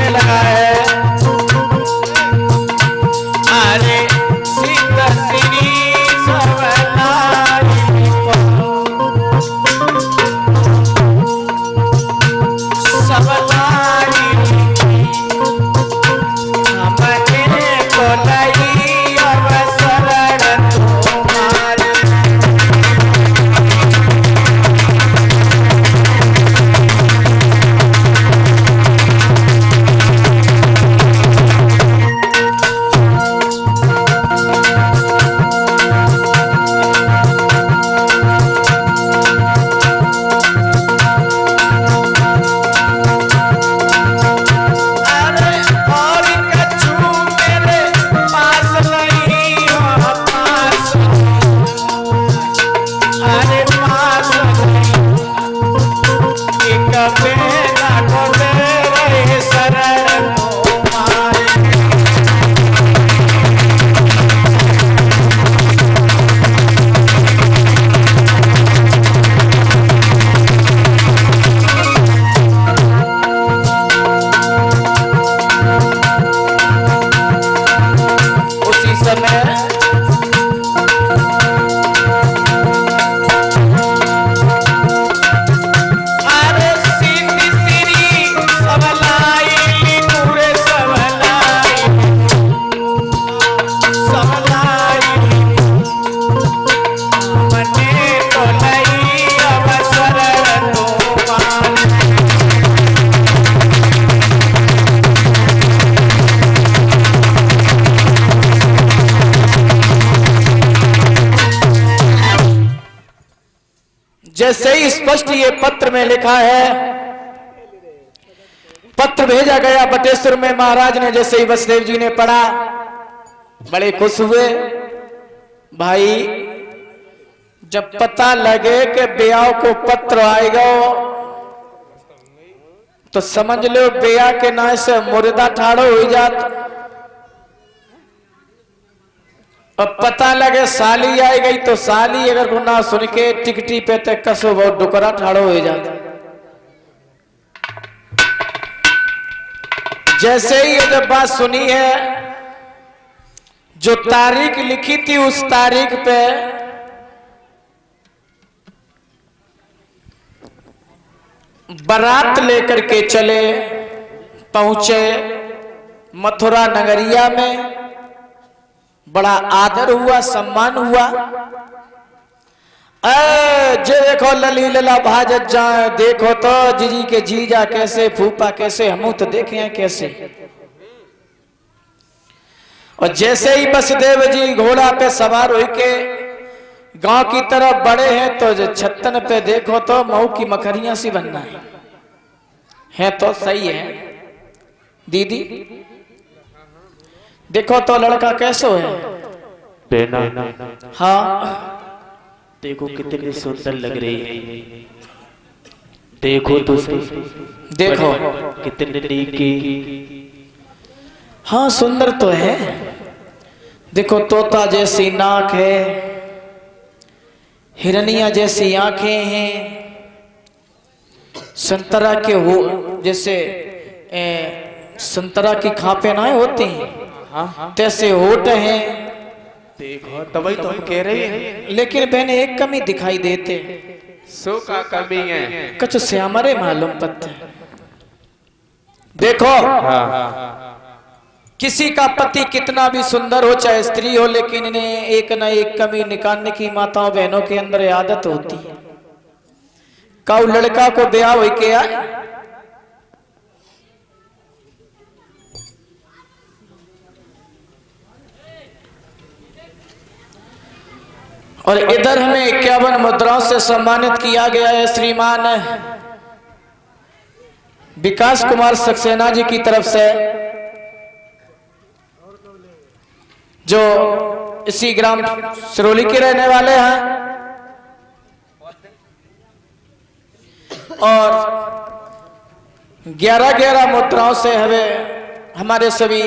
में लगा है। अरे सीता श्री सबलाई सबलाई हमने को लई अवसर तुम्हारी। जैसे ही स्पष्ट ये पत्र में लिखा है, पत्र भेजा गया बटेश्वर में। महाराज ने जैसे ही वसुदेव जी ने पढ़ा, बड़े खुश हुए। भाई जब पता लगे कि ब्याह को पत्र आएगा तो समझ लो ब्याह के नाम से मुर्दा ठाड़ो हो जाता। अब पता लगे साली आई गई तो साली अगर को ना सुन के टिकटी पे तक कसो बहुत डुकरा ठाड़ो हो जाता। जैसे ही ये जब बात सुनी है, जो तारीख लिखी थी उस तारीख पे बारात लेकर के चले, पहुंचे मथुरा नगरिया में। बड़ा आदर हुआ, सम्मान हुआ। जे देखो लली लला भाजत जाए, देखो तो जीजी के जीजा कैसे, फूफा कैसे, हम तो देखे हैं कैसे। और जैसे ही वसुदेव जी घोड़ा पे सवार हो के गांव की तरफ बढ़े हैं तो छत्तन पे देखो तो मऊ की मखरियां सी बनना है तो सही है दीदी। देखो तो लड़का कैसो है बेना। हाँ देखो कितनी सुंदर लग रही है, देखो तो सही, देखो कितनी की। हाँ सुंदर तो है। देखो तोता जैसी नाक है, हिरनिया जैसी आंखें हैं, संतरा के हो जैसे संतरा की खापे ना होती हैं तैसे होठ हैं। देखो तभी तो हम कह रहे हैं। लेकिन बहने एक कमी दिखाई देते, सो का कमी है कुछ से हमारे मालूम पत्ते। देखो किसी का पति कितना भी सुंदर हो चाहे स्त्री हो, लेकिन इन्हें एक न एक कमी निकालने की माताओं बहनों के अंदर आदत होती है। काउ लड़का को ब्याह हो के और इधर हमें 51 मुद्राओं से सम्मानित किया गया है श्रीमान विकास कुमार सक्सेना जी की तरफ से, जो इसी ग्राम सिरोली के रहने वाले हैं। और 11-11 मुद्राओं से हमारे सभी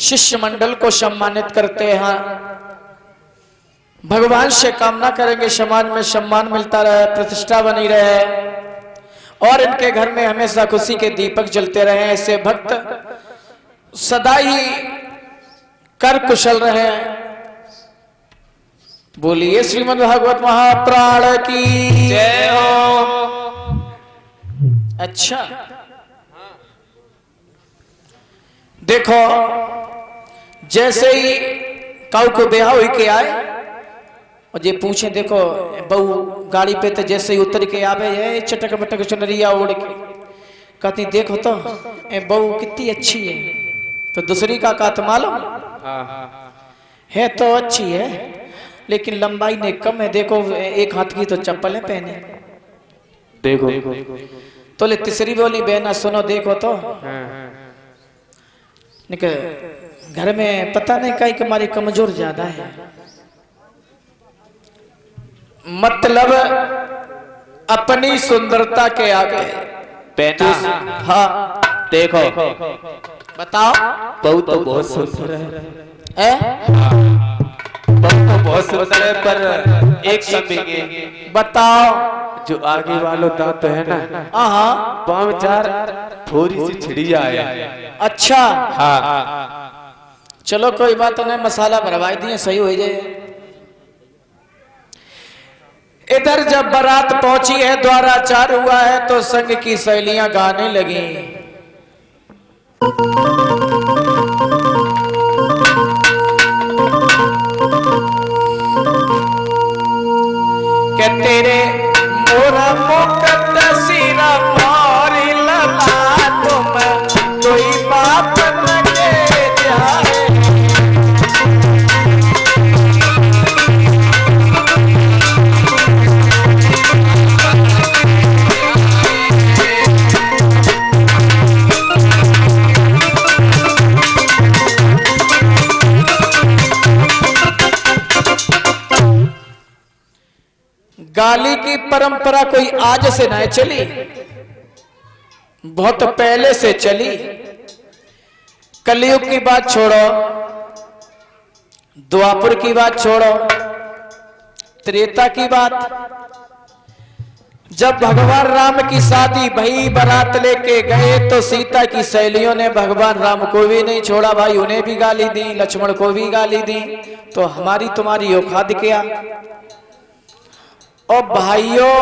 शिष्य मंडल को सम्मानित करते हैं। भगवान से कामना करेंगे समाज में सम्मान मिलता रहे, प्रतिष्ठा बनी रहे और इनके घर में हमेशा खुशी के दीपक जलते रहे। ऐसे भक्त सदा ही कर कुशल रहे। बोलिए श्रीमद् भागवत महाप्राण की जय हो। अच्छा देखो, जैसे ही काऊ को ब्याह हुई के आए और ये पूछे, देखो बहू गाड़ी पे तो जैसे ही उतर के आवे है चटक मटक चुनरिया ओढ़ के, कहती देखो तो बहू कितनी अच्छी है। तो दूसरी का तो मालूम है, तो अच्छी है लेकिन लंबाई ने कम है। देखो एक हाथ की तो चप्पल है पहने। देखो तो ले तीसरी बोली, बहना सुनो देखो तो घर में पता नहीं कहीं कि हमारी कमजोर ज्यादा है। मतलब अपनी सुंदरता के आगे पहना। हाँ देखो बताओ। बहू तो बहुत सुंदर है। बहू तो बहुत सुंदर है, पर एक कमी बताओ। जो आगे वालों दांत है ना, हाँ पांव चार थोड़ी सी छिड़िया है। अच्छा हाँ चलो कोई बात नहीं, मसाला भरवाई दिए सही हो जाए। इधर जब बारात पहुंची है, द्वाराचार हुआ है, तो संग की सहेलियां गाने लगी। के तेरे मोरा मुकट सिरा मारी लला तुम कोई बात न के जाए। गाली की परंपरा कोई आज से नहीं चली, बहुत पहले से चली। कलयुग की बात छोड़ो, द्वापर की बात छोड़ो, त्रेता की बात। जब भगवान राम की शादी भई, बारात लेके गए, तो सीता की सहेलियों ने भगवान राम को भी नहीं छोड़ा भाई, उन्हें भी गाली दी, लक्ष्मण को भी गाली दी। तो हमारी तुम्हारी औकात क्या। और भाइयों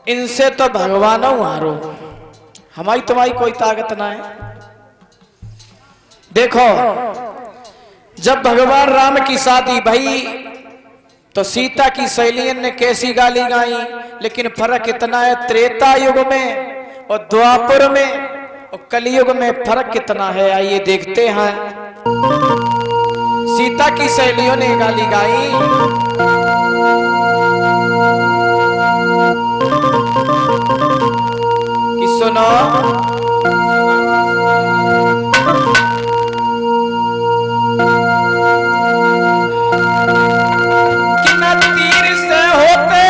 इनसे तो भगवानों हारो, हमारी तुम्हारी कोई ताकत ना है। देखो जब भगवान राम की शादी भई, तो सीता की सहेलियों ने कैसी गाली गाई। लेकिन फर्क इतना है, त्रेता युग में और द्वापर में और कलयुग में फर्क कितना है, आइए देखते हैं। सीता की सहेलियों ने गाली गाई, कि सुनो कि ना तीर से होते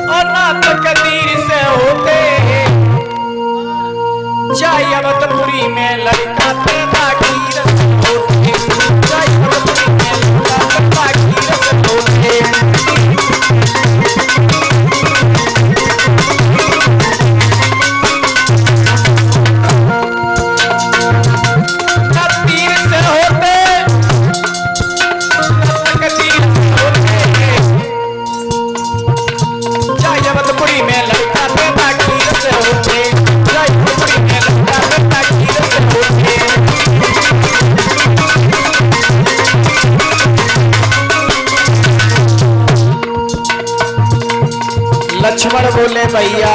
और ना तकदीर से होते, चाहे अवधपुरी में लड़का तेरा कीर होते, चाहे अवधपुरी में लड़का तेरा कीर होते। लक्ष्मण बोले भैया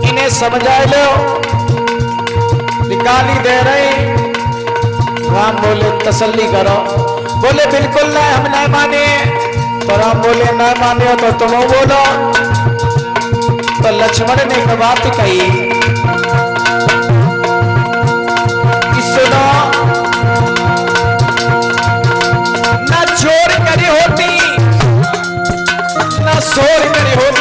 इन्हें समझा लो, गाली दे रहे। राम बोले तसल्ली करो। बोले बिल्कुल नहीं, हम नहीं माने। तो राम बोले नहीं माने हो तो तुम बोलो। तो लक्ष्मण ने एक बात कही कि सुनो, ना छोड़ करी होती ना शोर करे होती,